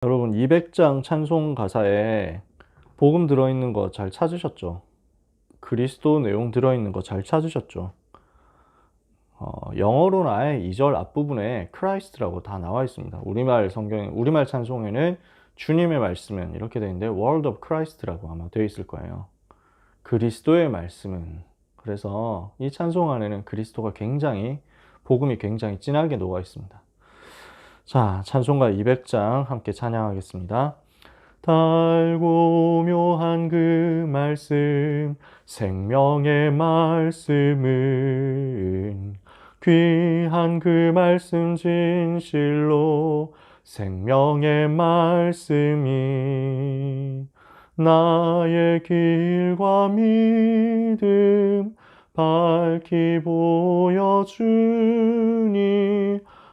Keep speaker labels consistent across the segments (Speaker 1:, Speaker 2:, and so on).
Speaker 1: 여러분 200장 찬송 가사에 복음 들어있는 거 잘 찾으셨죠? 그리스도 내용 들어있는 거 잘 찾으셨죠? 영어로는 아예 2절 앞부분에 크라이스트라고 다 나와 있습니다. 우리말 찬송에는 주님의 말씀은 이렇게 되어 있는데 Word of Christ라고 아마 되어 있을 거예요. 그리스도의 말씀은. 그래서 이 찬송 안에는 그리스도가 복음이 굉장히 진하게 녹아 있습니다. 자, 찬송가 200장 함께 찬양하겠습니다. 달고 묘한 그 말씀, 생명의 말씀은 귀한 그 말씀 진실로 생명의 말씀이 나의 길과 믿음 밝히 보여주니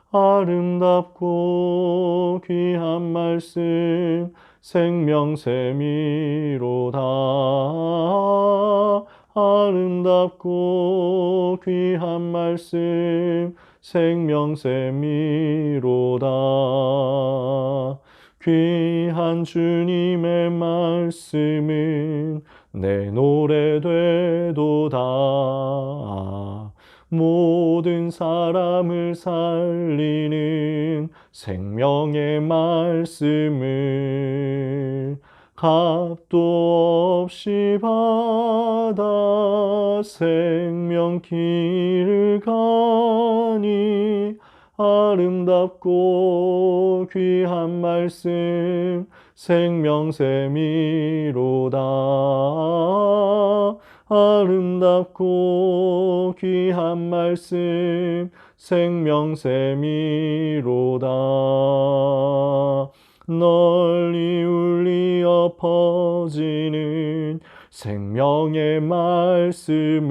Speaker 1: 아름답고 귀한 말씀 생명샘이로다. 아름답고 귀한 말씀 생명샘이로다. 귀한 주님의 말씀은 내 노래 되도다. 모든 사람을 살리는 생명의 말씀을 값도 없이 받아 생명 길을 가니 아름답고 귀한 말씀 생명샘이로다. 아름답고 귀한 말씀 생명샘이로다. 널리 울리어 퍼지는 생명의 말씀은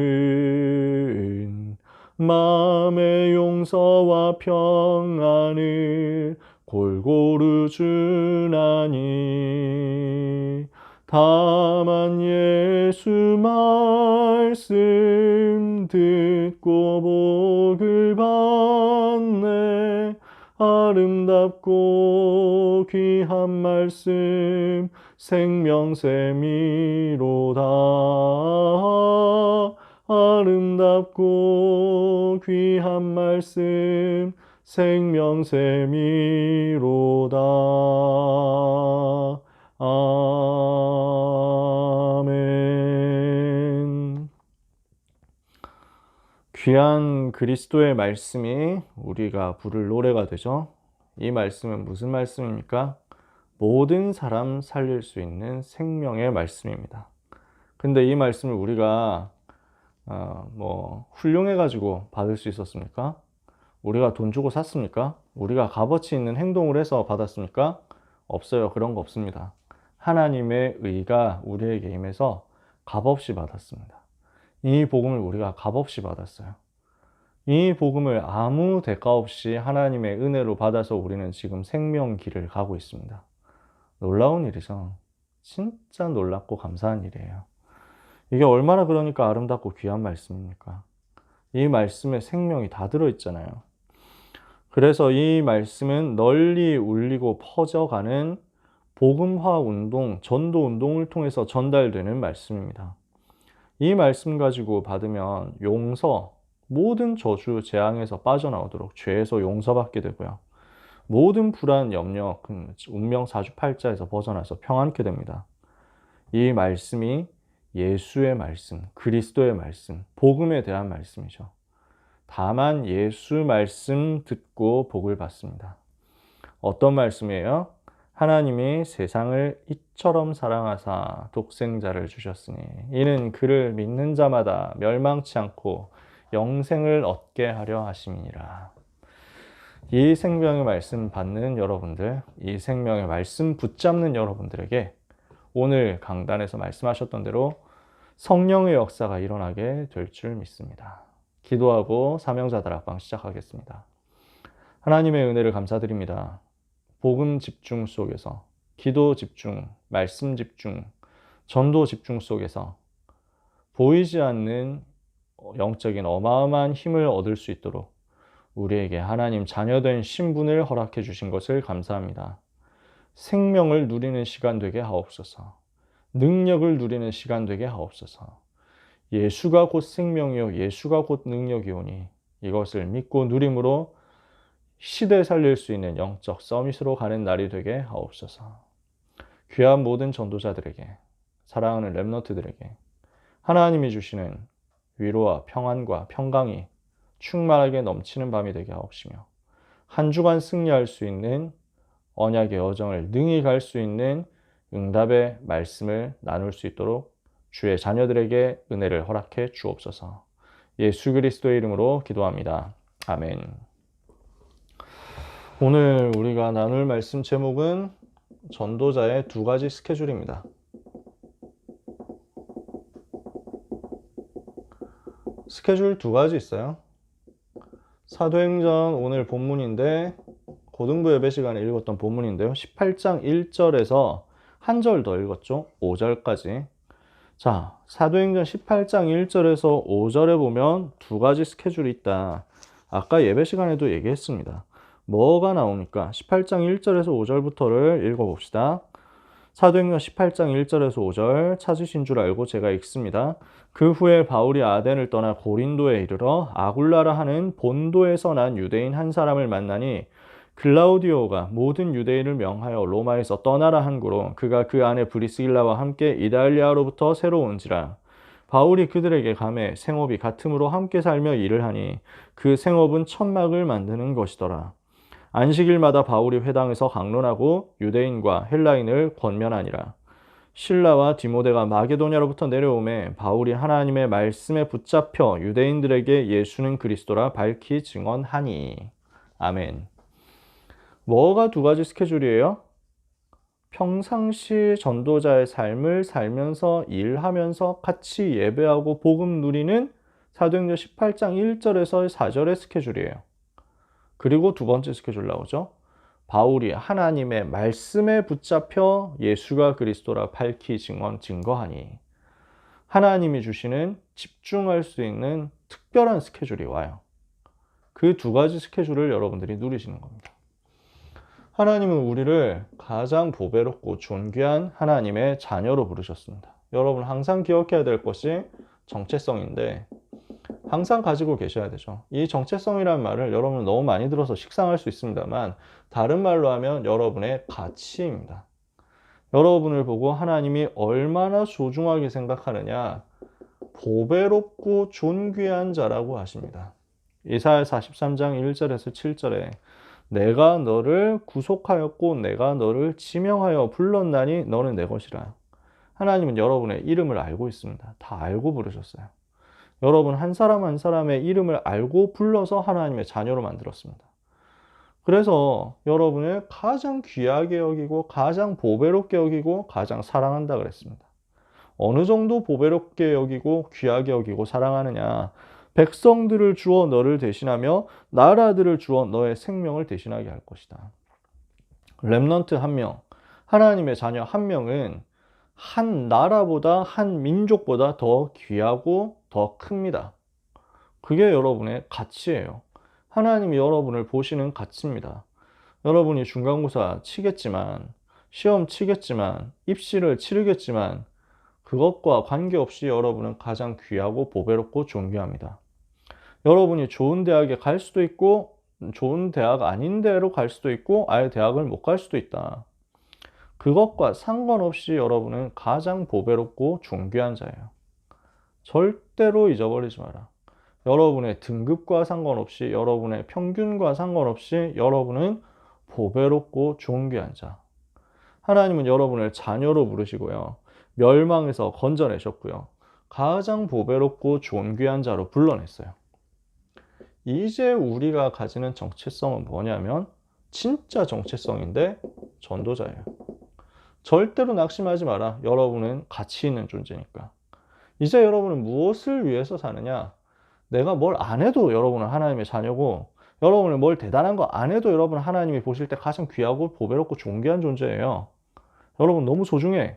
Speaker 1: 마음의 용서와 평안을 골고루 주나니 다만 예수 말씀 듣고 복을 받네. 아름답고 귀한 말씀 생명샘이로다. 아름답고 귀한 말씀 생명샘이로다. 아멘. 귀한 그리스도의 말씀이 우리가 부를 노래가 되죠. 이 말씀은 무슨 말씀입니까? 모든 사람 살릴 수 있는 생명의 말씀입니다. 근데 이 말씀을 우리가 훌륭해가지고 받을 수 있었습니까? 우리가 돈 주고 샀습니까? 우리가 값어치 있는 행동을 해서 받았습니까? 없어요. 그런 거 없습니다. 하나님의 의가 우리에게 임해서 값없이 받았습니다. 이 복음을 우리가 값없이 받았어요. 이 복음을 아무 대가 없이 하나님의 은혜로 받아서 우리는 지금 생명 길을 가고 있습니다. 놀라운 일이죠. 진짜 놀랍고 감사한 일이에요. 이게 얼마나 그러니까 아름답고 귀한 말씀입니까? 이 말씀에 생명이 다 들어있잖아요. 그래서 이 말씀은 널리 울리고 퍼져가는 복음화 운동, 전도 운동을 통해서 전달되는 말씀입니다. 이 말씀 가지고 받으면 모든 저주, 재앙에서 빠져나오도록 죄에서 용서받게 되고요. 모든 불안, 염려, 운명 사주팔자에서 벗어나서 평안케 됩니다. 이 말씀이 예수의 말씀, 그리스도의 말씀, 복음에 대한 말씀이죠. 다만 예수 말씀 듣고 복을 받습니다. 어떤 말씀이에요? 하나님이 세상을 이처럼 사랑하사 독생자를 주셨으니 이는 그를 믿는 자마다 멸망치 않고 영생을 얻게 하려 하심이니라. 이 생명의 말씀 받는 여러분들, 이 생명의 말씀 붙잡는 여러분들에게 오늘 강단에서 말씀하셨던 대로 성령의 역사가 일어나게 될 줄 믿습니다. 기도하고 사명자 다락방 시작하겠습니다. 하나님의 은혜를 감사드립니다. 복음 집중 속에서, 기도 집중, 말씀 집중, 전도 집중 속에서 보이지 않는 영적인 어마어마한 힘을 얻을 수 있도록 우리에게 하나님 자녀된 신분을 허락해 주신 것을 감사합니다. 생명을 누리는 시간 되게 하옵소서. 능력을 누리는 시간 되게 하옵소서. 예수가 곧 생명이요 예수가 곧 능력이오니 이것을 믿고 누림으로 시대 살릴 수 있는 영적 서밋으로 가는 날이 되게 하옵소서. 귀한 모든 전도자들에게, 사랑하는 렘넌트들에게 하나님이 주시는 위로와 평안과 평강이 충만하게 넘치는 밤이 되게 하옵시며 한 주간 승리할 수 있는 언약의 여정을 능히 갈 수 있는 응답의 말씀을 나눌 수 있도록 주의 자녀들에게 은혜를 허락해 주옵소서. 예수 그리스도의 이름으로 기도합니다. 아멘. 오늘 우리가 나눌 말씀 제목은 전도자의 두 가지 스케줄입니다. 스케줄 두 가지 있어요. 사도행전 오늘 본문인데 고등부 예배 시간에 읽었던 본문인데요. 18장 1절에서 한 절 더 읽었죠. 5절까지. 자, 사도행전 18장 1절에서 5절에 보면 두 가지 스케줄이 있다. 아까 예배 시간에도 얘기했습니다. 뭐가 나오니까 18장 1절에서 5절부터를 읽어봅시다. 사도행전 18장 1절에서 5절 찾으신 줄 알고 제가 읽습니다. 그 후에 바울이 아덴을 떠나 고린도에 이르러 아굴라라 하는 본도에서 난 유대인 한 사람을 만나니 글라우디오가 모든 유대인을 명하여 로마에서 떠나라 한 고로 그가 그 안에 브리스길라와 함께 이달리아로부터 새로 온지라. 바울이 그들에게 가매 생업이 같음으로 함께 살며 일을 하니 그 생업은 천막을 만드는 것이더라. 안식일마다 바울이 회당에서 강론하고 유대인과 헬라인을 권면하니라. 실라와 디모데가 마게도냐로부터 내려오매 바울이 하나님의 말씀에 붙잡혀 유대인들에게 예수는 그리스도라 밝히 증언하니. 아멘. 뭐가 두 가지 스케줄이에요? 평상시 전도자의 삶을 살면서 일하면서 같이 예배하고 복음 누리는 사도행전 18장 1절에서 4절의 스케줄이에요. 그리고 두 번째 스케줄 나오죠. 바울이 하나님의 말씀에 붙잡혀 예수가 그리스도라 밝히 증거하니. 하나님이 주시는 집중할 수 있는 특별한 스케줄이 와요. 그 두 가지 스케줄을 여러분들이 누리시는 겁니다. 하나님은 우리를 가장 보배롭고 존귀한 하나님의 자녀로 부르셨습니다. 여러분 항상 기억해야 될 것이 정체성인데 항상 가지고 계셔야 되죠. 이 정체성이라는 말을 여러분은 너무 많이 들어서 식상할 수 있습니다만 다른 말로 하면 여러분의 가치입니다. 여러분을 보고 하나님이 얼마나 소중하게 생각하느냐, 보배롭고 존귀한 자라고 하십니다. 이사야 43장 1절에서 7절에 내가 너를 구속하였고 내가 너를 지명하여 불렀나니 너는 내 것이라. 하나님은 여러분의 이름을 알고 있습니다. 다 알고 부르셨어요. 여러분 한 사람 한 사람의 이름을 알고 불러서 하나님의 자녀로 만들었습니다. 그래서 여러분을 가장 귀하게 여기고 가장 보배롭게 여기고 가장 사랑한다 그랬습니다. 어느 정도 보배롭게 여기고 귀하게 여기고 사랑하느냐. 백성들을 주어 너를 대신하며 나라들을 주어 너의 생명을 대신하게 할 것이다. 렘넌트 한 명, 하나님의 자녀 한 명은 한 나라보다 한 민족보다 더 귀하고 더 큽니다. 그게 여러분의 가치예요. 하나님이 여러분을 보시는 가치입니다. 여러분이 중간고사 치겠지만, 시험 치겠지만, 입시를 치르겠지만 그것과 관계없이 여러분은 가장 귀하고 보배롭고 존귀합니다. 여러분이 좋은 대학에 갈 수도 있고 좋은 대학 아닌 데로 갈 수도 있고 아예 대학을 못 갈 수도 있다. 그것과 상관없이 여러분은 가장 보배롭고 존귀한 자예요. 절대로 잊어버리지 마라. 여러분의 등급과 상관없이 여러분의 평균과 상관없이 여러분은 보배롭고 존귀한 자. 하나님은 여러분을 자녀로 부르시고요. 멸망에서 건져내셨고요. 가장 보배롭고 존귀한 자로 불러냈어요. 이제 우리가 가지는 정체성은 뭐냐면 진짜 정체성인데 전도자예요. 절대로 낙심하지 마라. 여러분은 가치 있는 존재니까. 이제 여러분은 무엇을 위해서 사느냐? 내가 뭘 안 해도 여러분은 하나님의 자녀고 여러분은 뭘 대단한 거 안 해도 여러분은 하나님이 보실 때 가장 귀하고 보배롭고 존귀한 존재예요. 여러분 너무 소중해.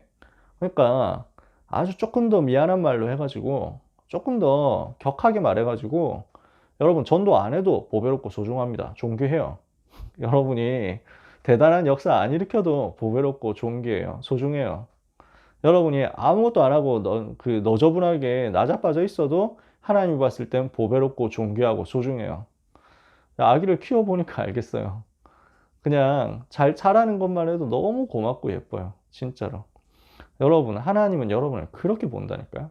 Speaker 1: 그러니까 아주 조금 더 미안한 말로 해가지고 조금 더 격하게 말해가지고 여러분 전도 안 해도 보배롭고 소중합니다. 존귀해요. 여러분이 대단한 역사 안 일으켜도 보배롭고 좋은 게예요. 소중해요. 여러분이 아무것도 안 하고 너저분하게 나자빠져 있어도 하나님이 봤을 땐 보배롭고 존귀하고 소중해요. 아기를 키워보니까 알겠어요. 그냥 잘 자라는 것만 해도 너무 고맙고 예뻐요. 진짜로. 여러분, 하나님은 여러분을 그렇게 본다니까요.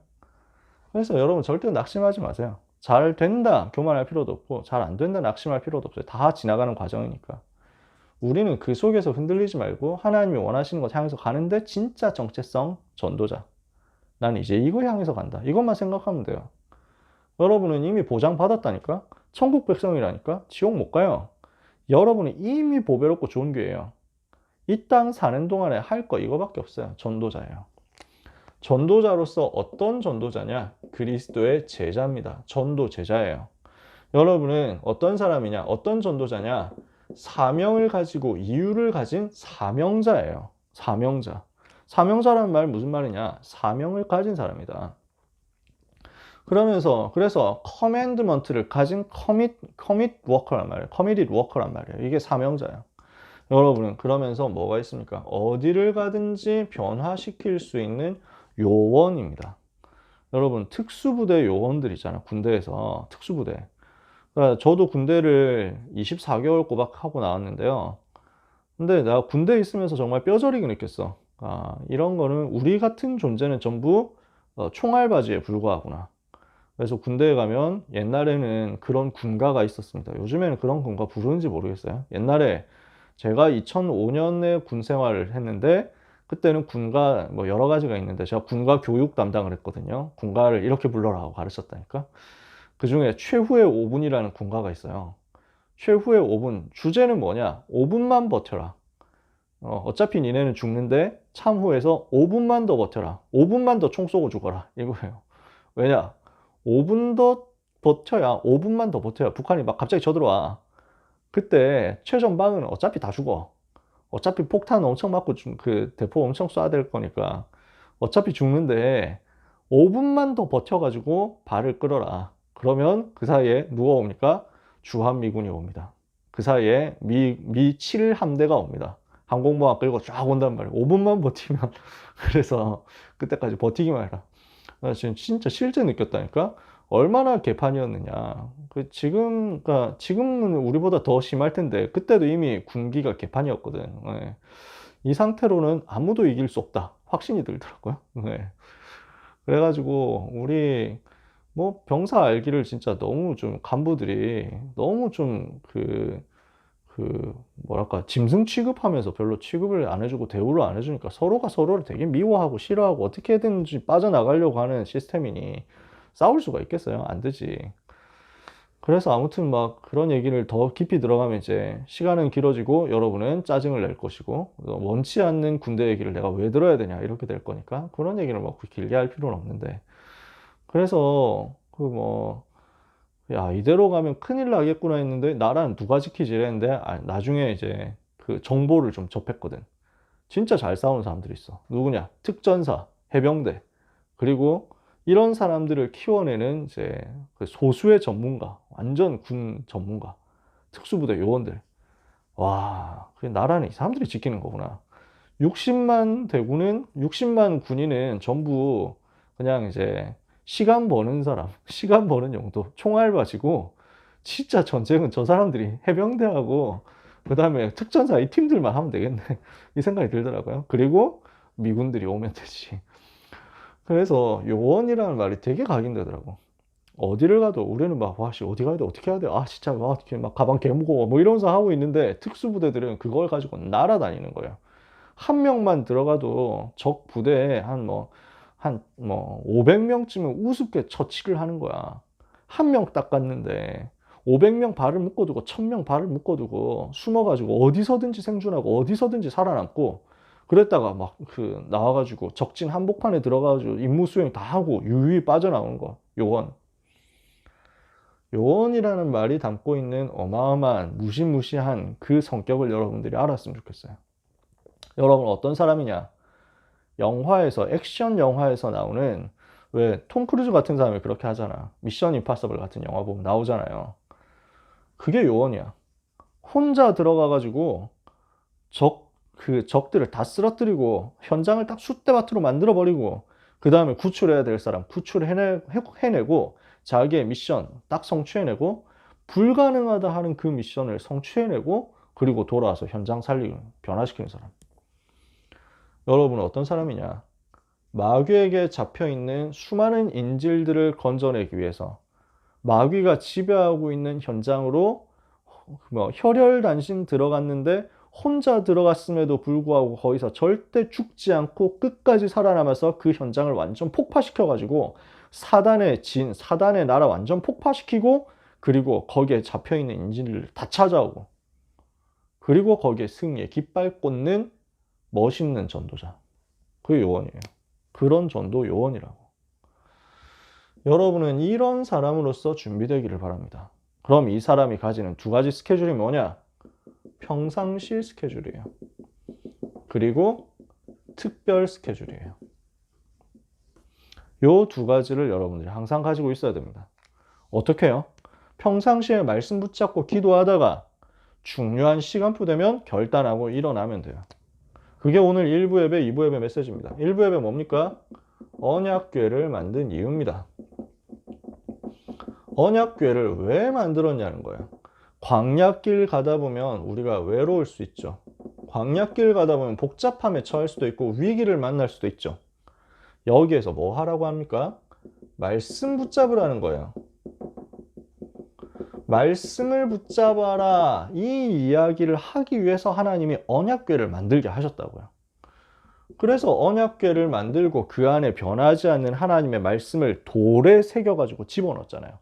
Speaker 1: 그래서 여러분 절대 낙심하지 마세요. 잘 된다 교만할 필요도 없고 잘 안 된다 낙심할 필요도 없어요. 다 지나가는 과정이니까. 우리는 그 속에서 흔들리지 말고 하나님이 원하시는 것 향해서 가는데 진짜 정체성 전도자. 난 이제 이거 향해서 간다. 이것만 생각하면 돼요. 여러분은 이미 보장받았다니까? 천국 백성이라니까? 지옥 못 가요. 여러분은 이미 보배롭고 좋은 교회예요. 이 땅 사는 동안에 할 거 이거밖에 없어요. 전도자예요. 전도자로서 어떤 전도자냐? 그리스도의 제자입니다. 전도 제자예요. 여러분은 어떤 사람이냐? 어떤 전도자냐? 사명을 가지고 이유를 가진 사명자예요. 사명자. 사명자라는 말 무슨 말이냐? 사명을 가진 사람이다. 그래서 커맨드먼트를 가진 커밋 워커란 말이에요. 커미티드 워커란 말이에요. 이게 사명자예요. 여러분은 그러면서 뭐가 있습니까? 어디를 가든지 변화시킬 수 있는 요원입니다. 여러분 특수부대 요원들 있잖아. 군대에서 특수부대. 그러니까 저도 군대를 24개월 꼬박하고 나왔는데요. 근데 내가 군대에 있으면서 정말 뼈저리게 느꼈어. 아, 이런 거는 우리 같은 존재는 전부 총알바지에 불과하구나. 그래서 군대에 가면 옛날에는 그런 군가가 있었습니다. 요즘에는 그런 군가 부르는지 모르겠어요. 옛날에 제가 2005년에 군 생활을 했는데 그때는 군가 뭐 여러 가지가 있는데 제가 군가 교육 담당을 했거든요. 군가를 이렇게 불러라 하고 가르쳤다니까. 그 중에 최후의 5분이라는 군가가 있어요. 최후의 5분. 주제는 뭐냐? 5분만 버텨라. 어차피 니네는 죽는데 참호해서 5분만 더 버텨라. 5분만 더 총 쏘고 죽어라. 이거예요. 왜냐? 5분 더 버텨야, 5분만 더 버텨야 북한이 막 갑자기 쳐들어와. 그때 최전방은 어차피 다 죽어. 어차피 폭탄 엄청 맞고 그 대포 엄청 쏴야 될 거니까 어차피 죽는데 5분만 더 버텨가지고 발을 끌어라. 그러면 그 사이에 누가 옵니까? 주한미군이 옵니다. 그 사이에 미 7함대가 옵니다. 항공모함 끌고 쫙 온단 말이에요. 5분만 버티면. 그래서 그때까지 버티기만 해라. 나 지금 진짜 실제 느꼈다니까? 얼마나 개판이었느냐. 그러니까 지금은 우리보다 더 심할 텐데, 그때도 이미 군기가 개판이었거든. 네. 이 상태로는 아무도 이길 수 없다. 확신이 들더라고요. 네. 그래가지고, 우리, 뭐, 병사 알기를 진짜 너무 좀, 간부들이 너무 좀, 뭐랄까, 짐승 취급하면서 별로 취급을 안 해주고 대우를 안 해주니까 서로가 서로를 되게 미워하고 싫어하고 어떻게든지 빠져나가려고 하는 시스템이니 싸울 수가 있겠어요? 안 되지. 그래서 아무튼 막 그런 얘기를 더 깊이 들어가면 이제 시간은 길어지고 여러분은 짜증을 낼 것이고 원치 않는 군대 얘기를 내가 왜 들어야 되냐 이렇게 될 거니까 그런 얘기를 막 길게 할 필요는 없는데 그래서 야, 이대로 가면 큰일 나겠구나 했는데 나라는 누가 지키지 이랬는데 나중에 이제 그 정보를 좀 접했거든. 진짜 잘 싸우는 사람들이 있어. 누구냐? 특전사, 해병대. 그리고 이런 사람들을 키워내는 이제 그 소수의 전문가, 완전 군 전문가, 특수부대 요원들. 와, 그 나라는 이 사람들이 지키는 거구나. 60만 군인은 전부 그냥 이제 시간 버는 사람, 시간 버는 용도, 총알바지고, 진짜 전쟁은 저 사람들이 해병대하고, 그 다음에 특전사 이 팀들만 하면 되겠네. 이 생각이 들더라고요. 그리고 미군들이 오면 되지. 그래서 요원이라는 말이 되게 각인되더라고. 어디를 가도 우리는 막, 와, 씨, 어디 가야 돼? 어떻게 해야 돼? 아, 진짜, 와, 어떻게 막 가방 개 무거워. 뭐 이러면서 하고 있는데 특수부대들은 그걸 가지고 날아다니는 거예요. 한 명만 들어가도 적 부대에 한 500명쯤은 우습게 처치를 하는 거야. 한 명 딱 갔는데 500명 발을 묶어두고 1000명 발을 묶어두고 숨어가지고 어디서든지 생존하고 어디서든지 살아남고 그랬다가 막 나와가지고 적진 한복판에 들어가가지고 임무 수행 다 하고 유유히 빠져나오는 거. 요원. 요원이라는 말이 담고 있는 어마어마한 무시무시한 그 성격을 여러분들이 알았으면 좋겠어요. 여러분 어떤 사람이냐? 영화에서 액션 영화에서 나오는 왜 톰 크루즈 같은 사람이 그렇게 하잖아. 미션 임파서블 같은 영화 보면 나오잖아요. 그게 요원이야. 혼자 들어가 가지고 그 적들을 다 쓰러뜨리고 현장을 딱 쑥대밭으로 만들어 버리고 그 다음에 구출해야 될 사람 해내고 자기의 미션 딱 성취해내고 불가능하다 하는 그 미션을 성취해내고 그리고 돌아와서 현장 살리고 변화시키는 사람. 여러분은 어떤 사람이냐? 마귀에게 잡혀있는 수많은 인질들을 건져내기 위해서 마귀가 지배하고 있는 현장으로 혈혈단신 들어갔는데 혼자 들어갔음에도 불구하고 거기서 절대 죽지 않고 끝까지 살아남아서 그 현장을 완전 폭파시켜가지고 사단의 나라 완전 폭파시키고 그리고 거기에 잡혀있는 인질을 다 찾아오고 그리고 거기에 승리에 깃발 꽂는 멋있는 전도자. 그게 요원이에요. 그런 전도 요원이라고. 여러분은 이런 사람으로서 준비되기를 바랍니다. 그럼 이 사람이 가지는 두 가지 스케줄이 뭐냐? 평상시 스케줄이에요. 그리고 특별 스케줄이에요. 요 두 가지를 여러분들이 항상 가지고 있어야 됩니다. 어떻게 해요? 평상시에 말씀 붙잡고 기도하다가 중요한 시간표 되면 결단하고 일어나면 돼요. 그게 오늘 1부 예배, 2부 예배 메시지입니다. 1부 예배 뭡니까? 언약궤를 만든 이유입니다. 언약궤를 왜 만들었냐는 거예요. 광야길 가다 보면 우리가 외로울 수 있죠. 광야길 가다 보면 복잡함에 처할 수도 있고 위기를 만날 수도 있죠. 여기에서 뭐 하라고 합니까? 말씀 붙잡으라는 거예요. 말씀을 붙잡아라. 이 이야기를 하기 위해서 하나님이 언약궤를 만들게 하셨다고요. 그래서 언약궤를 만들고 그 안에 변하지 않는 하나님의 말씀을 돌에 새겨가지고 집어넣었잖아요.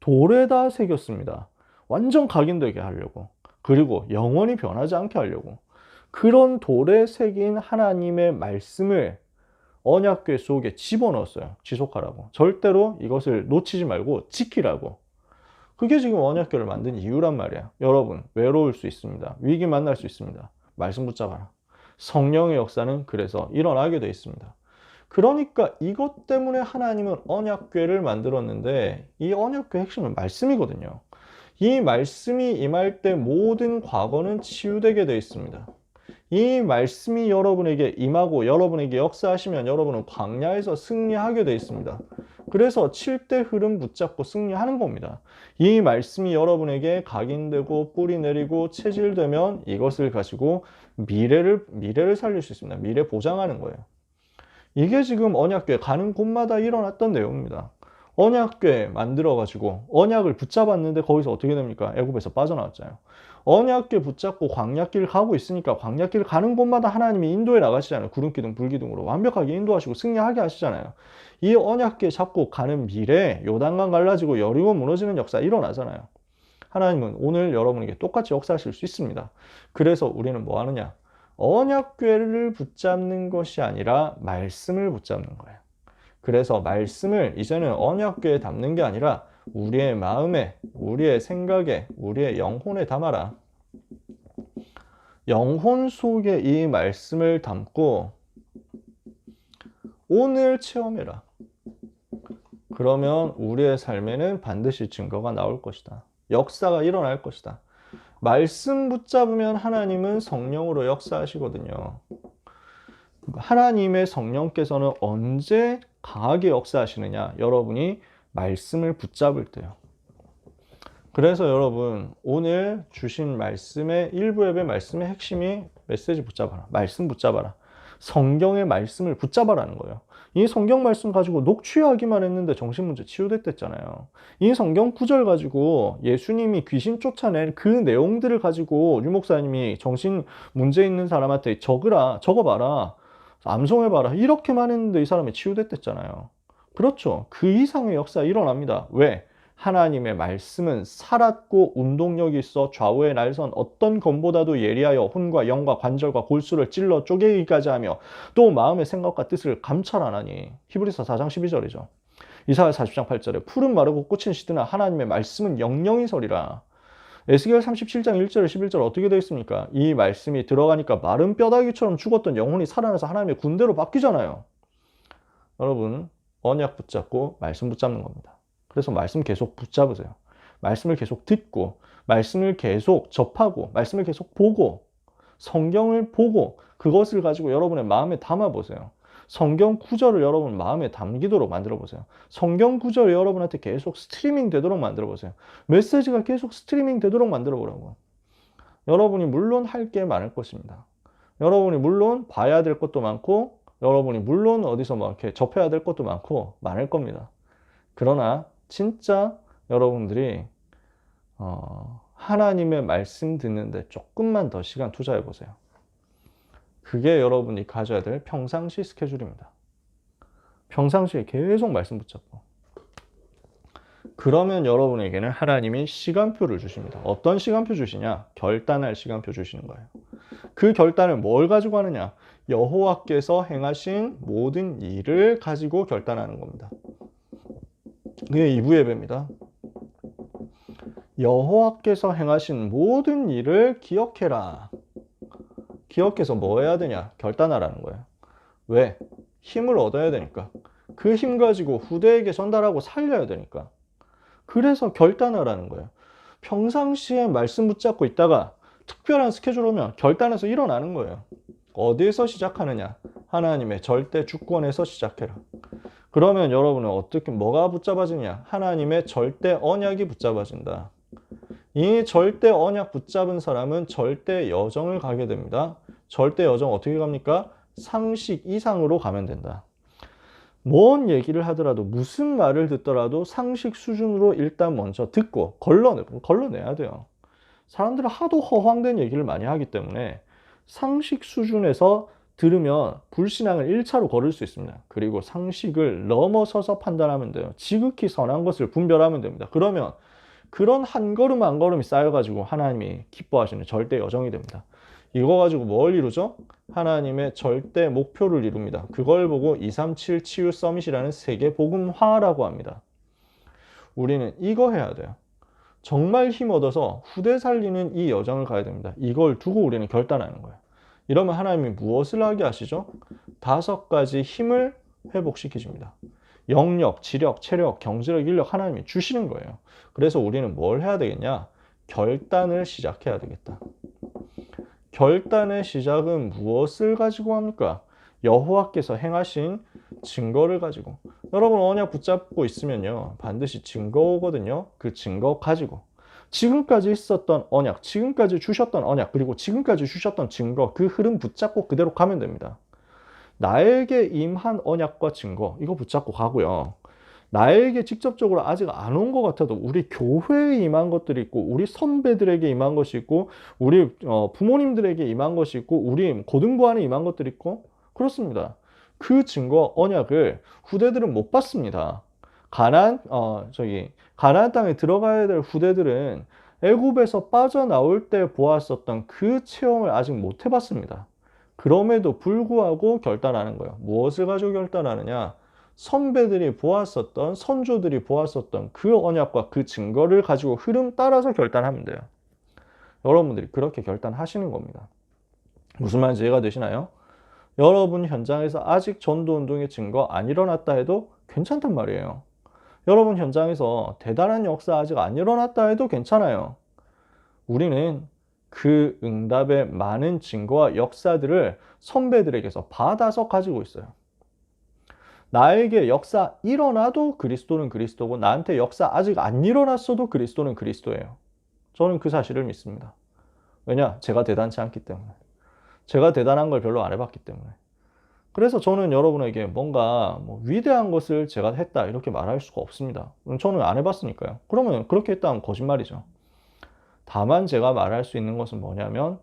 Speaker 1: 돌에다 새겼습니다. 완전 각인되게 하려고. 그리고 영원히 변하지 않게 하려고. 그런 돌에 새긴 하나님의 말씀을 언약궤 속에 집어넣었어요. 지속하라고. 절대로 이것을 놓치지 말고 지키라고. 그게 지금 언약궤를 만든 이유란 말이야. 여러분, 외로울 수 있습니다. 위기 만날 수 있습니다. 말씀 붙잡아라. 성령의 역사는 그래서 일어나게 돼 있습니다. 그러니까 이것 때문에 하나님은 언약궤를 만들었는데 이 언약궤 핵심은 말씀이거든요. 이 말씀이 임할 때 모든 과거는 치유되게 돼 있습니다. 이 말씀이 여러분에게 임하고 여러분에게 역사하시면 여러분은 광야에서 승리하게 돼 있습니다. 그래서 7대 흐름 붙잡고 승리하는 겁니다. 이 말씀이 여러분에게 각인되고 뿌리 내리고 체질되면 이것을 가지고 미래를 살릴 수 있습니다. 미래 보장하는 거예요. 이게 지금 언약궤 가는 곳마다 일어났던 내용입니다. 언약궤 만들어가지고 언약을 붙잡았는데 거기서 어떻게 됩니까? 애굽에서 빠져나왔잖아요. 언약궤 붙잡고 광야길 가고 있으니까 광야길 가는 곳마다 하나님이 인도해 나가시잖아요. 구름기둥 불기둥으로 완벽하게 인도하시고 승리하게 하시잖아요. 이 언약궤 잡고 가는 미래에 요단강 갈라지고 여리고 무너지는 역사 일어나잖아요. 하나님은 오늘 여러분에게 똑같이 역사하실 수 있습니다. 그래서 우리는 뭐 하느냐? 언약궤를 붙잡는 것이 아니라 말씀을 붙잡는 거예요. 그래서 말씀을 이제는 언약궤에 담는 게 아니라 우리의 마음에, 우리의 생각에, 우리의 영혼에 담아라. 영혼 속에 이 말씀을 담고 오늘 체험해라. 그러면 우리의 삶에는 반드시 증거가 나올 것이다. 역사가 일어날 것이다. 말씀 붙잡으면 하나님은 성령으로 역사하시거든요. 하나님의 성령께서는 언제 강하게 역사하시느냐? 여러분이 말씀을 붙잡을 때요. 그래서 여러분 오늘 주신 말씀의 일부 예배 말씀의 핵심이 메시지 붙잡아라. 말씀 붙잡아라. 성경의 말씀을 붙잡아라는 거예요. 이 성경 말씀 가지고 녹취하기만 했는데 정신문제 치유됐댔잖아요. 이 성경 구절 가지고 예수님이 귀신 쫓아낸 그 내용들을 가지고 유 목사님이 정신 문제 있는 사람한테 적어봐라. 암송해봐라. 이렇게만 했는데 이 사람이 치유됐댔잖아요. 그렇죠. 그 이상의 역사 일어납니다. 왜? 하나님의 말씀은 살았고 운동력이 있어 좌우의 날선 어떤 검보다도 예리하여 혼과 영과 관절과 골수를 찔러 쪼개기까지 하며 또 마음의 생각과 뜻을 감찰하나니. 히브리서 4장 12절이죠. 이사야 40장 8절에 푸른 마르고 꽃은 시드나 하나님의 말씀은 영영이 서리라. 에스겔 37장 1절 11절 어떻게 되어 있습니까? 이 말씀이 들어가니까 마른 뼈다귀처럼 죽었던 영혼이 살아나서 하나님의 군대로 바뀌잖아요. 여러분 언약 붙잡고 말씀 붙잡는 겁니다. 그래서 말씀 계속 붙잡으세요. 말씀을 계속 듣고 말씀을 계속 접하고 말씀을 계속 보고 성경을 보고 그것을 가지고 여러분의 마음에 담아보세요. 성경 구절을 여러분 마음에 담기도록 만들어 보세요. 성경 구절을 여러분한테 계속 스트리밍 되도록 만들어 보세요. 메시지가 계속 스트리밍 되도록 만들어 보라고. 여러분이 물론 할 게 많을 것입니다. 여러분이 물론 봐야 될 것도 많고, 여러분이 물론 어디서 막 이렇게 접해야 될 것도 많고 많을 겁니다. 그러나 진짜 여러분들이 하나님의 말씀 듣는데 조금만 더 시간 투자해 보세요. 그게 여러분이 가져야 될 평상시 스케줄입니다. 평상시에 계속 말씀 붙잡고. 그러면 여러분에게는 하나님이 시간표를 주십니다. 어떤 시간표 주시냐? 결단할 시간표 주시는 거예요. 그 결단을 뭘 가지고 하느냐? 여호와께서 행하신 모든 일을 가지고 결단하는 겁니다. 그게 2부 예배입니다. 여호와께서 행하신 모든 일을 기억해라. 기억해서 뭐 해야 되냐? 결단하라는 거예요. 왜? 힘을 얻어야 되니까. 그 힘 가지고 후대에게 전달하고 살려야 되니까. 그래서 결단하라는 거예요. 평상시에 말씀 붙잡고 있다가 특별한 스케줄 오면 결단해서 일어나는 거예요. 어디에서 시작하느냐? 하나님의 절대 주권에서 시작해라. 그러면 여러분은 어떻게 뭐가 붙잡아지냐? 하나님의 절대 언약이 붙잡아진다. 이 절대 언약 붙잡은 사람은 절대 여정을 가게 됩니다. 절대 여정 어떻게 갑니까? 상식 이상으로 가면 된다. 뭔 얘기를 하더라도 무슨 말을 듣더라도 상식 수준으로 일단 먼저 듣고 걸러내야 돼요. 사람들은 하도 허황된 얘기를 많이 하기 때문에 상식 수준에서 들으면 불신앙을 1차로 걸을 수 있습니다. 그리고 상식을 넘어서서 판단하면 돼요. 지극히 선한 것을 분별하면 됩니다. 그러면 그런 한 걸음 한 걸음이 쌓여가지고 하나님이 기뻐하시는 절대 여정이 됩니다. 이거 가지고 뭘 이루죠? 하나님의 절대 목표를 이룹니다. 그걸 보고 237 치유 서밋이라는 세계 복음화라고 합니다. 우리는 이거 해야 돼요. 정말 힘 얻어서 후대 살리는 이 여정을 가야 됩니다. 이걸 두고 우리는 결단하는 거예요. 이러면 하나님이 무엇을 하게 하시죠? 5가지 힘을 회복시키십니다. 영력, 지력, 체력, 경제력, 인력 하나님이 주시는 거예요. 그래서 우리는 뭘 해야 되겠냐? 결단을 시작해야 되겠다. 결단의 시작은 무엇을 가지고 합니까? 여호와께서 행하신 증거를 가지고. 여러분 언약 붙잡고 있으면요 반드시 증거 오거든요. 그 증거 가지고 지금까지 있었던 언약, 지금까지 주셨던 언약, 그리고 지금까지 주셨던 증거, 그 흐름 붙잡고 그대로 가면 됩니다. 나에게 임한 언약과 증거 이거 붙잡고 가고요. 나에게 직접적으로 아직 안 온 것 같아도 우리 교회에 임한 것들이 있고, 우리 선배들에게 임한 것이 있고, 우리 부모님들에게 임한 것이 있고, 우리 고등부 안에 임한 것들이 있고, 그렇습니다. 그 증거 언약을 후대들은 못 받습니다. 가나안 땅에 들어가야 될 후대들은 애굽에서 빠져나올 때 보았었던 그 체험을 아직 못 해봤습니다. 그럼에도 불구하고 결단하는 거예요. 무엇을 가지고 결단하느냐? 선배들이 보았었던, 선조들이 보았었던 그 언약과 그 증거를 가지고 흐름 따라서 결단하면 돼요. 여러분들이 그렇게 결단하시는 겁니다. 무슨 말인지 이해가 되시나요? 여러분 현장에서 아직 전도운동의 증거 안 일어났다 해도 괜찮단 말이에요. 여러분 현장에서 대단한 역사 아직 안 일어났다 해도 괜찮아요. 우리는 그 응답의 많은 증거와 역사들을 선배들에게서 받아서 가지고 있어요. 나에게 역사 일어나도 그리스도는 그리스도고, 나한테 역사 아직 안 일어났어도 그리스도는 그리스도예요. 저는 그 사실을 믿습니다. 왜냐? 제가 대단치 않기 때문에. 제가 대단한 걸 별로 안 해봤기 때문에. 그래서 저는 여러분에게 뭔가 위대한 것을 제가 했다 이렇게 말할 수가 없습니다. 저는 안 해봤으니까요. 그러면 그렇게 했다면 거짓말이죠. 다만 제가 말할 수 있는 것은 뭐냐면,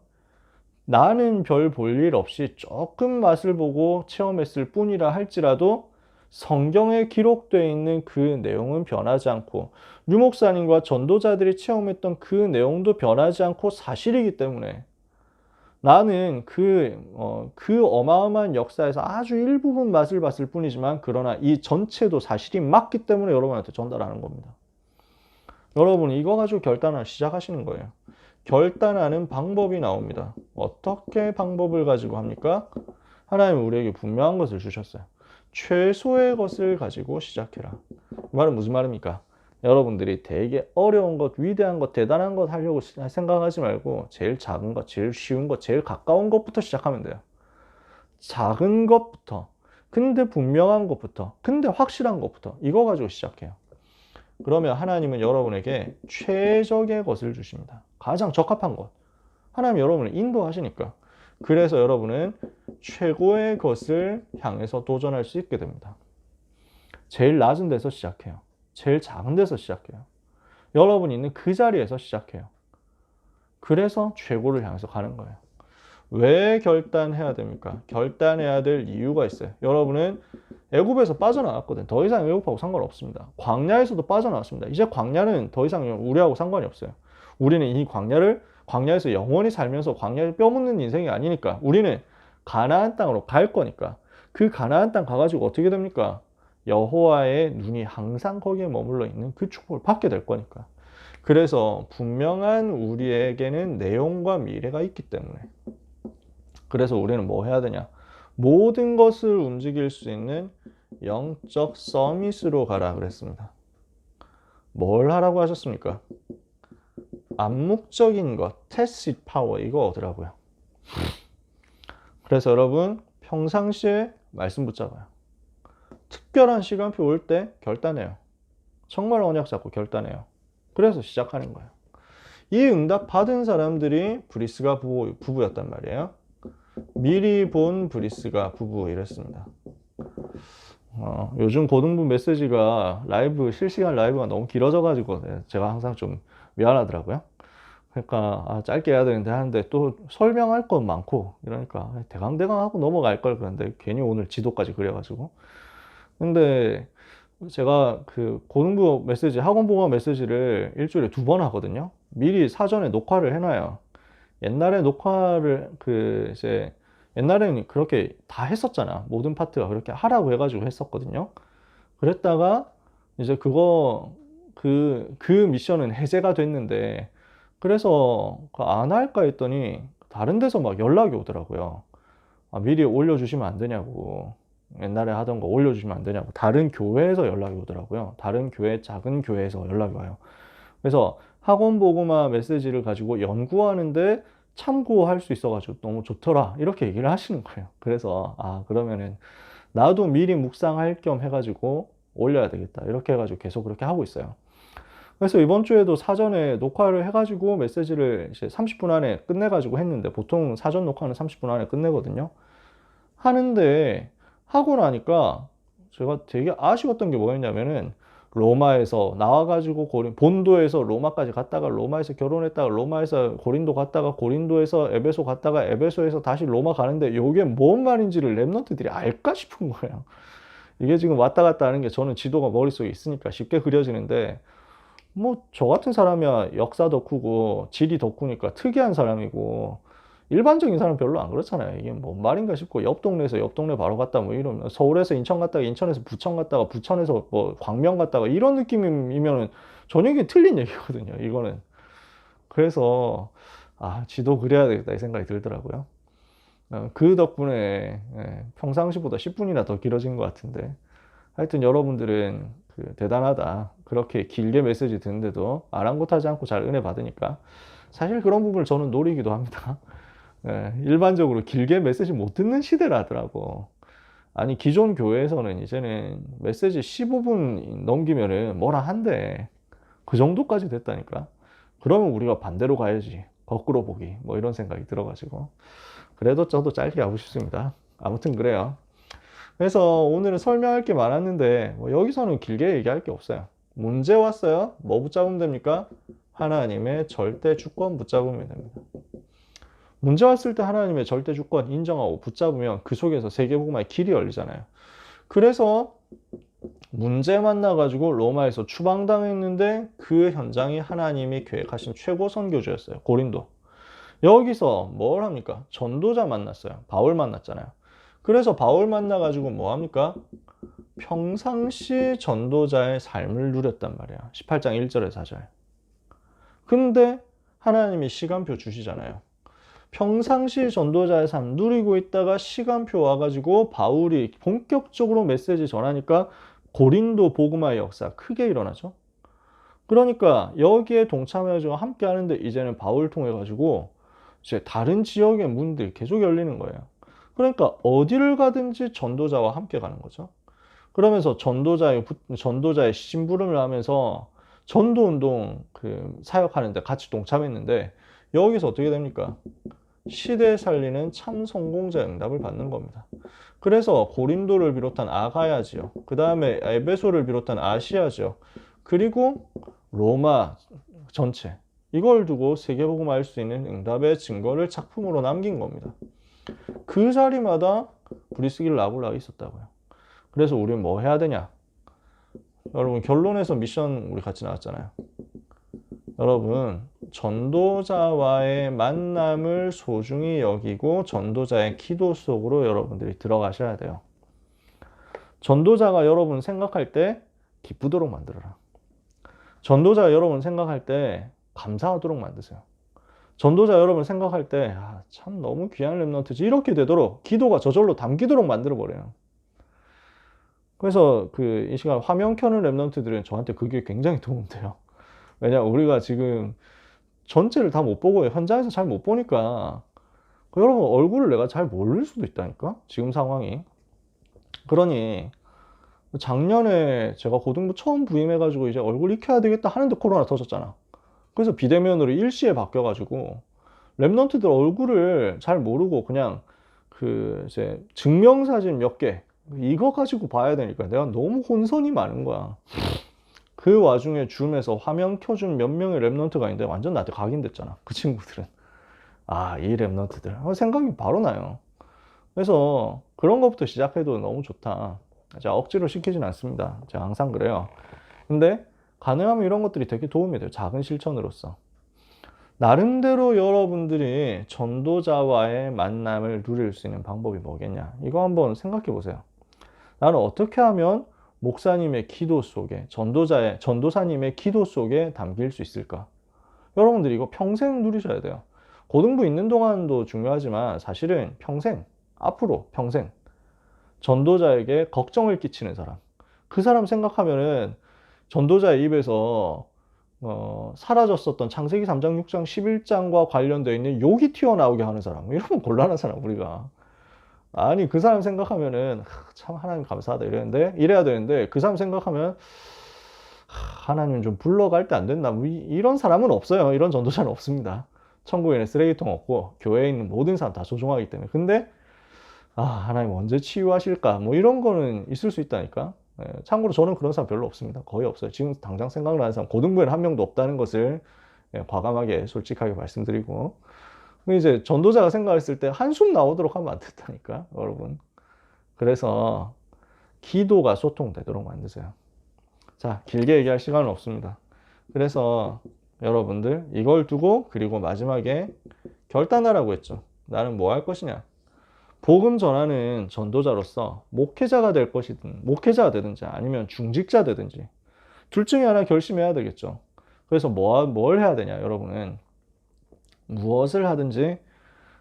Speaker 1: 나는 별 볼 일 없이 조금 맛을 보고 체험했을 뿐이라 할지라도 성경에 기록되어 있는 그 내용은 변하지 않고, 류 목사님과 전도자들이 체험했던 그 내용도 변하지 않고 사실이기 때문에 나는 그 어마어마한 역사에서 아주 일부분 맛을 봤을 뿐이지만, 그러나 이 전체도 사실이 맞기 때문에 여러분한테 전달하는 겁니다. 여러분이 이거 가지고 결단을 시작하시는 거예요. 결단하는 방법이 나옵니다. 어떻게 방법을 가지고 합니까? 하나님은 우리에게 분명한 것을 주셨어요. 최소의 것을 가지고 시작해라. 이 말은 무슨 말입니까? 여러분들이 되게 어려운 것, 위대한 것, 대단한 것 하려고 생각하지 말고 제일 작은 것, 제일 쉬운 것, 제일 가까운 것부터 시작하면 돼요. 작은 것부터, 근데 분명한 것부터, 근데 확실한 것부터, 이거 가지고 시작해요. 그러면 하나님은 여러분에게 최적의 것을 주십니다. 가장 적합한 것. 하나님 여러분을 인도하시니까. 그래서 여러분은 최고의 것을 향해서 도전할 수 있게 됩니다. 제일 낮은 데서 시작해요. 제일 작은 데서 시작해요. 여러분이 있는 그 자리에서 시작해요. 그래서 최고를 향해서 가는 거예요. 왜 결단해야 됩니까? 결단해야 될 이유가 있어요. 여러분은 애굽에서 빠져나왔거든. 더 이상 애굽하고 상관없습니다. 광야에서도 빠져나왔습니다. 이제 광야는 더 이상 우리하고 상관이 없어요. 우리는 이 광야에서 영원히 살면서 광야에 뼈묻는 인생이 아니니까 우리는 가나안 땅으로 갈 거니까 그 가나안 땅 가가지고 어떻게 됩니까? 여호와의 눈이 항상 거기에 머물러 있는 그 축복을 받게 될 거니까. 그래서 분명한 우리에게는 내용과 미래가 있기 때문에 그래서 우리는 뭐 해야 되냐? 모든 것을 움직일 수 있는 영적 서밋으로 가라 그랬습니다. 뭘 하라고 하셨습니까? 암묵적인 것, tacit power 이거 얻으라고요. 그래서 여러분 평상시에 말씀 붙잡아요. 특별한 시간표 올 때 결단해요. 정말 언약 잡고 결단해요. 그래서 시작하는 거예요. 이 응답 받은 사람들이 브리스가 부부였단 말이에요. 미리 본 브리스가 부부 이랬습니다. 요즘 고등부 메시지가 실시간 라이브가 너무 길어져가지고 제가 항상 좀 미안하더라고요. 그러니까 짧게 해야 되는데 하는데 또 설명할 건 많고 이러니까 대강대강 하고 넘어갈 걸 그런데 괜히 오늘 지도까지 그려가지고 근데 제가 그 고등부 메시지 학원봉화 메시지를 일주일에 2번 하거든요. 미리 사전에 녹화를 해놔요. 옛날에 녹화를 이제 옛날에는 그렇게 다 했었잖아. 모든 파트가 그렇게 하라고 해가지고 했었거든요. 그랬다가 이제 그 미션은 해제가 됐는데 그래서 안 할까 했더니 다른 데서 막 연락이 오더라고요. 미리 올려주시면 안 되냐고. 옛날에 하던 거 올려주시면 안 되냐고. 다른 교회에서 연락이 오더라고요. 다른 교회, 작은 교회에서 연락이 와요. 그래서 학원 보고마 메시지를 가지고 연구하는데 참고할 수 있어가지고 너무 좋더라. 이렇게 얘기를 하시는 거예요. 그래서, 그러면은 나도 미리 묵상할 겸 해가지고 올려야 되겠다. 이렇게 해가지고 계속 그렇게 하고 있어요. 그래서 이번 주에도 사전에 녹화를 해가지고 메시지를 이제 30분 안에 끝내가지고 했는데 보통 사전 녹화는 30분 안에 끝내거든요. 하는데 하고 나니까 제가 되게 아쉬웠던 게 뭐였냐면은 로마에서 나와가지고 본도에서 로마까지 갔다가 로마에서 결혼했다가 로마에서 고린도 갔다가 고린도에서 에베소 갔다가 에베소에서 다시 로마 가는데 이게 뭔 말인지를 랩런트들이 알까 싶은 거예요. 이게 지금 왔다 갔다 하는 게 저는 지도가 머릿속에 있으니까 쉽게 그려지는데 뭐 저 같은 사람이야 역사 덕후고 지리 덕후니까 특이한 사람이고 일반적인 사람 별로 안 그렇잖아요. 이게 뭔 말인가 싶고 옆 동네에서 옆 동네 바로 갔다 뭐 이러면 서울에서 인천 갔다가 인천에서 부천 갔다가 부천에서 뭐 광명 갔다가 이런 느낌이면은 전혀 틀린 얘기거든요. 이거는. 그래서 지도 그려야 되겠다 이 생각이 들더라고요. 그 덕분에 평상시보다 10분이나 더 길어진 것 같은데 하여튼 여러분들은 대단하다. 그렇게 길게 메시지 듣는데도 아랑곳하지 않고 잘 은혜 받으니까 사실 그런 부분을 저는 노리기도 합니다. 일반적으로 길게 메시지 못 듣는 시대라더라고. 아니 기존 교회에서는 이제는 메시지 15분 넘기면은 뭐라 한대. 그 정도까지 됐다니까. 그러면 우리가 반대로 가야지. 거꾸로 보기. 뭐 이런 생각이 들어가지고. 그래도 저도 짧게 하고 싶습니다. 아무튼 그래요. 그래서 오늘은 설명할 게 많았는데 뭐 여기서는 길게 얘기할 게 없어요. 문제 왔어요. 뭐 붙잡으면 됩니까? 하나님의 절대 주권 붙잡으면 됩니다. 문제 왔을 때 하나님의 절대 주권 인정하고 붙잡으면 그 속에서 세계복음화의 길이 열리잖아요. 그래서 문제 만나가지고 로마에서 추방당했는데 그 현장이 하나님이 계획하신 최고 선교주였어요. 고린도. 여기서 뭘 합니까? 전도자 만났어요. 바울 만났잖아요. 그래서 바울 만나가지고 뭐 합니까? 평상시 전도자의 삶을 누렸단 말이야. 18장 1절에 4절. 근데 하나님이 시간표 주시잖아요. 평상시 전도자의 삶 누리고 있다가 시간표 와가지고 바울이 본격적으로 메시지 전하니까 고린도 복음화의 역사 크게 일어나죠. 그러니까 여기에 동참해가지고 함께 하는데 이제는 바울을 통해 가지고 이제 다른 지역의 문들이 계속 열리는 거예요. 그러니까 어디를 가든지 전도자와 함께 가는 거죠. 그러면서 전도자의 심부름을 하면서 전도운동 사역하는데 같이 동참했는데 여기서 어떻게 됩니까? 시대 살리는 참 성공자 응답을 받는 겁니다. 그래서 고린도를 비롯한 아가야 지역, 그 다음에 에베소를 비롯한 아시아 지역, 그리고 로마 전체, 이걸 두고 세계복음을 알 수 있는 응답의 증거를 작품으로 남긴 겁니다. 그 자리마다 브리스길 라굴라가 있었다고요. 그래서 우리는 뭐 해야 되냐? 여러분, 결론에서 미션 우리 같이 나왔잖아요. 여러분, 전도자와의 만남을 소중히 여기고 전도자의 기도 속으로 여러분들이 들어가셔야 돼요. 전도자가 여러분 생각할 때 기쁘도록 만들어라. 전도자가 여러분 생각할 때 감사하도록 만드세요. 전도자 여러분 생각할 때 참 너무 귀한 렘넌트지, 이렇게 되도록 기도가 저절로 담기도록 만들어 버려요. 그래서 이 시간 화면 켜는 렘넌트들은 저한테 그게 굉장히 도움돼요. 왜냐면 우리가 지금 전체를 다 못 보고 현장에서 잘 못 보니까 여러분 얼굴을 내가 잘 모를 수도 있다니까, 지금 상황이. 그러니 작년에 제가 고등부 처음 부임해가지고 이제 얼굴 익혀야 되겠다 하는데 코로나 터졌잖아. 그래서 비대면으로 일시에 바뀌어가지고 랩런트들 얼굴을 잘 모르고 그냥 이제 증명사진 몇 개 이거 가지고 봐야 되니까 내가 너무 혼선이 많은 거야. 그 와중에 줌에서 화면 켜준 몇 명의 랩런트가 있는데 완전 나한테 각인됐잖아. 그 친구들은 이 랩런트들 생각이 바로 나요. 그래서 그런 것부터 시작해도 너무 좋다. 제가 억지로 시키진 않습니다. 제가 항상 그래요. 근데 가능하면 이런 것들이 되게 도움이 돼요. 작은 실천으로서. 나름대로 여러분들이 전도자와의 만남을 누릴 수 있는 방법이 뭐겠냐, 이거 한번 생각해 보세요. 나는 어떻게 하면 목사님의 기도 속에, 전도사님의 기도 속에 담길 수 있을까? 여러분들이 이거 평생 누리셔야 돼요. 고등부 있는 동안도 중요하지만 사실은 평생, 앞으로 평생 전도자에게 걱정을 끼치는 사람, 그 사람 생각하면은 전도자의 입에서 사라졌었던 창세기 3장, 6장, 11장과 관련되어 있는 욕이 튀어나오게 하는 사람, 이러면 곤란한 사람, 우리가. 아니, 그 사람 생각하면은 참 하나님 감사하다 이래야 되는데 그 사람 생각하면 하나님 좀 불러갈 때 안 됐나, 이런 사람은 없어요. 이런 전도자는 없습니다. 천국에는 쓰레기통 없고 교회에 있는 모든 사람 다 소중하기 때문에. 근데 하나님 언제 치유하실까, 이런 거는 있을 수 있다니까. 참고로 저는 그런 사람 별로 없습니다. 거의 없어요. 지금 당장 생각나는 사람 고등부에는 한 명도 없다는 것을 과감하게 솔직하게 말씀드리고, 이제 전도자가 생각했을 때 한숨 나오도록 하면 안 된다니까, 여러분. 그래서 기도가 소통되도록 만드세요. 자, 길게 얘기할 시간은 없습니다. 그래서 여러분들 이걸 두고, 그리고 마지막에 결단하라고 했죠. 나는 뭐 할 것이냐. 복음 전하는 전도자로서 목회자가 될 것이든, 목회자가 되든지 아니면 중직자 되든지 둘 중에 하나 결심해야 되겠죠. 그래서 뭘 해야 되냐, 여러분은 무엇을 하든지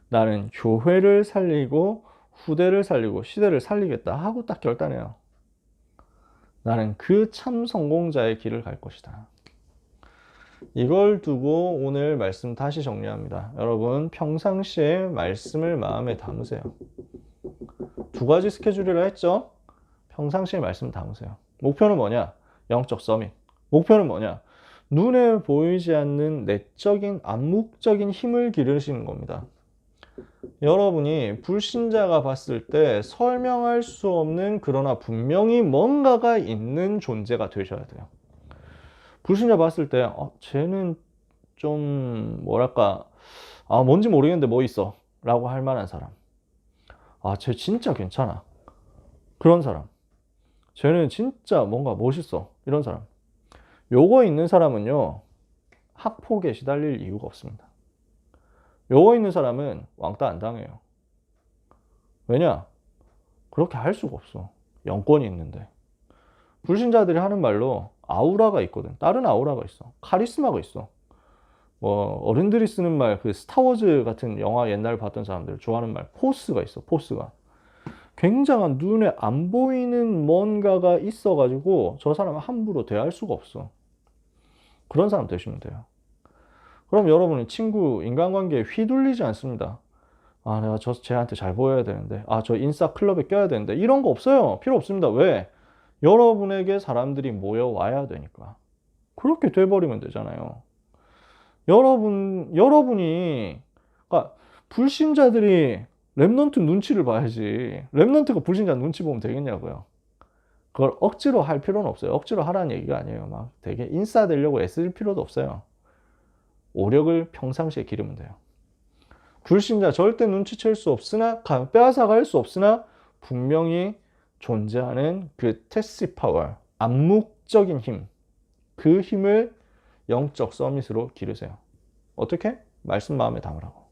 Speaker 1: 나는 교회를 살리고 후대를 살리고 시대를 살리겠다 하고 딱 결단해요. 나는 그 참 성공자의 길을 갈 것이다. 이걸 두고 오늘 말씀 다시 정리합니다. 여러분, 평상시에 말씀을 마음에 담으세요. 두 가지 스케줄이라 했죠? 평상시에 말씀 담으세요. 목표는 뭐냐? 영적 서밋. 목표는 뭐냐? 눈에 보이지 않는 내적인 암묵적인 힘을 기르시는 겁니다. 여러분이 불신자가 봤을 때 설명할 수 없는, 그러나 분명히 뭔가가 있는 존재가 되셔야 돼요. 불신자 봤을 때 쟤는 좀 뭐랄까, 뭔지 모르겠는데 뭐 있어 라고 할 만한 사람, 쟤 진짜 괜찮아, 그런 사람, 쟤는 진짜 뭔가 멋있어, 이런 사람. 요거 있는 사람은요, 학폭에 시달릴 이유가 없습니다. 요거 있는 사람은 왕따 안 당해요. 왜냐? 그렇게 할 수가 없어. 영권이 있는데. 불신자들이 하는 말로 아우라가 있거든. 다른 아우라가 있어. 카리스마가 있어. 어른들이 쓰는 말, 스타워즈 같은 영화 옛날 봤던 사람들 좋아하는 말, 포스가 있어. 포스가. 굉장한 눈에 안 보이는 뭔가가 있어가지고 저 사람은 함부로 대할 수가 없어. 그런 사람 되시면 돼요. 그럼 여러분은 친구, 인간관계에 휘둘리지 않습니다. 아, 내가 쟤한테 잘 보여야 되는데, 아, 저 인싸 클럽에 껴야 되는데, 이런 거 없어요. 필요 없습니다. 왜? 여러분에게 사람들이 모여와야 되니까. 그렇게 돼버리면 되잖아요. 여러분이, 그러니까 불신자들이 랩넌트 눈치를 봐야지. 랩넌트가 불신자 눈치 보면 되겠냐고요. 그걸 억지로 할 필요는 없어요. 억지로 하라는 얘기가 아니에요. 막 되게 인싸 되려고 애쓸 필요도 없어요. 오력을 평상시에 기르면 돼요. 불신자 절대 눈치챌 수 없으나, 빼앗아갈 수 없으나, 분명히 존재하는 그 테시 파워, 암묵적인 힘, 그 힘을 영적 서밋으로 기르세요. 어떻게? 말씀 마음에 담으라고.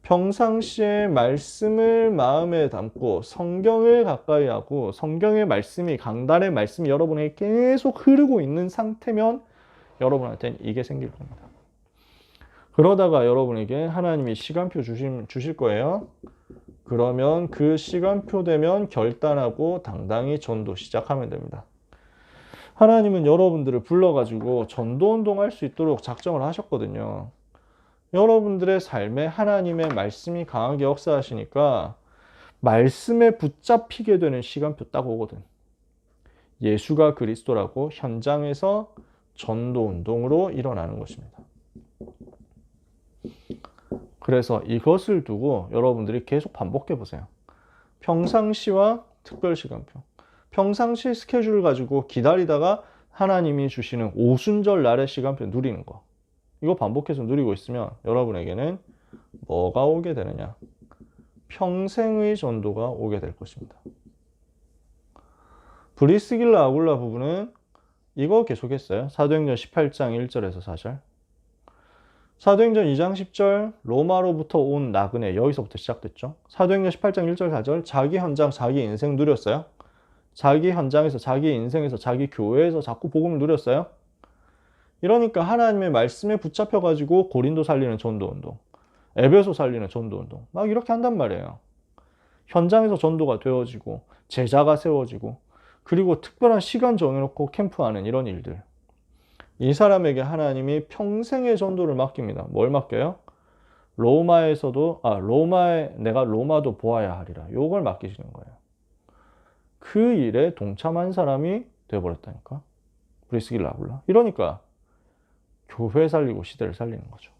Speaker 1: 평상시에 말씀을 마음에 담고 성경을 가까이 하고 성경의 말씀이, 강단의 말씀이 여러분에게 계속 흐르고 있는 상태면 여러분한테는 이게 생길 겁니다. 그러다가 여러분에게 하나님이 시간표 주실 거예요. 그러면 그 시간표 되면 결단하고 당당히 전도 시작하면 됩니다. 하나님은 여러분들을 불러가지고 전도운동 할 수 있도록 작정을 하셨거든요. 여러분들의 삶에 하나님의 말씀이 강하게 역사하시니까 말씀에 붙잡히게 되는 시간표 딱 오거든. 예수가 그리스도라고 현장에서 전도운동으로 일어나는 것입니다. 그래서 이것을 두고 여러분들이 계속 반복해 보세요. 평상시와 특별 시간표. 평상시 스케줄을 가지고 기다리다가 하나님이 주시는 오순절 날의 시간표 누리는 거. 이거 반복해서 누리고 있으면 여러분에게는 뭐가 오게 되느냐? 평생의 전도가 오게 될 것입니다. 브리스길라 아굴라 부부는 이거 계속했어요. 사도행전 18장 1절에서 4절. 사도행전 2장 10절 로마로부터 온 나그네, 여기서부터 시작됐죠. 사도행전 18장 1절 4절 자기 현장 자기 인생 누렸어요. 자기 현장에서 자기 인생에서 자기 교회에서 자꾸 복음을 누렸어요. 이러니까 하나님의 말씀에 붙잡혀가지고 고린도 살리는 전도운동, 에베소 살리는 전도운동 막 이렇게 한단 말이에요. 현장에서 전도가 되어지고 제자가 세워지고 그리고 특별한 시간 정해놓고 캠프하는 이런 일들. 이 사람에게 하나님이 평생의 전도를 맡깁니다. 뭘 맡겨요? 내가 로마도 보아야 하리라. 요걸 맡기시는 거예요. 그 일에 동참한 사람이 되어버렸다니까. 브리스길라 아굴라. 이러니까 교회 살리고 시대를 살리는 거죠.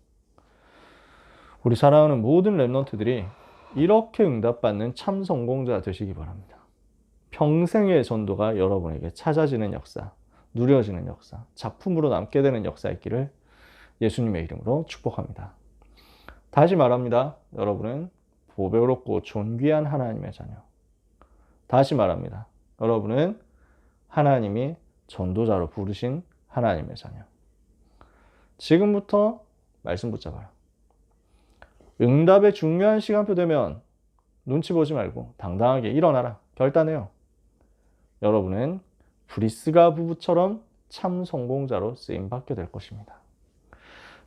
Speaker 1: 우리 사랑하는 모든 랩넌트들이 이렇게 응답받는 참 성공자 되시기 바랍니다. 평생의 전도가 여러분에게 찾아지는 역사, 누려지는 역사, 작품으로 남게 되는 역사 있기를 예수님의 이름으로 축복합니다. 다시 말합니다. 여러분은 보배롭고 존귀한 하나님의 자녀. 다시 말합니다. 여러분은 하나님이 전도자로 부르신 하나님의 자녀. 지금부터 말씀 붙잡아라. 응답의 중요한 시간표 되면 눈치 보지 말고 당당하게 일어나라. 결단해요. 여러분은 브리스가 부부처럼 참 성공자로 쓰임받게 될 것입니다.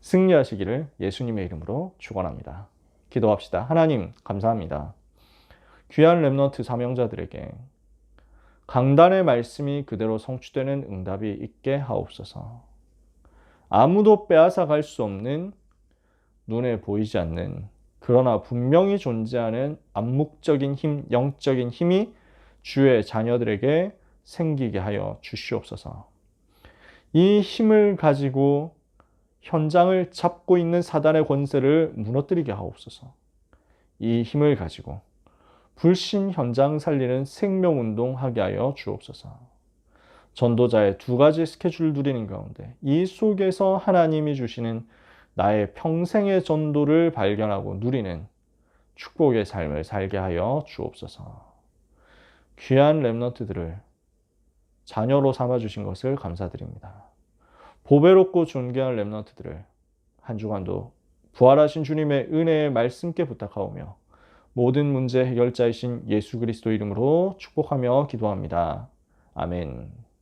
Speaker 1: 승리하시기를 예수님의 이름으로 축원합니다. 기도합시다. 하나님 감사합니다. 귀한 랩넌트 사명자들에게 강단의 말씀이 그대로 성취되는 응답이 있게 하옵소서. 아무도 빼앗아 갈 수 없는, 눈에 보이지 않는, 그러나 분명히 존재하는 암묵적인 힘, 영적인 힘이 주의 자녀들에게 생기게 하여 주시옵소서. 이 힘을 가지고 현장을 잡고 있는 사단의 권세를 무너뜨리게 하옵소서. 이 힘을 가지고 불신 현장 살리는 생명운동 하게 하여 주옵소서. 전도자의 두 가지 스케줄을 누리는 가운데 이 속에서 하나님이 주시는 나의 평생의 전도를 발견하고 누리는 축복의 삶을 살게 하여 주옵소서. 귀한 랩넌트들을 자녀로 삼아주신 것을 감사드립니다. 보배롭고 존귀한 랩넌트들을 한 주간도 부활하신 주님의 은혜의 말씀께 부탁하오며 모든 문제 해결자이신 예수 그리스도 이름으로 축복하며 기도합니다. 아멘.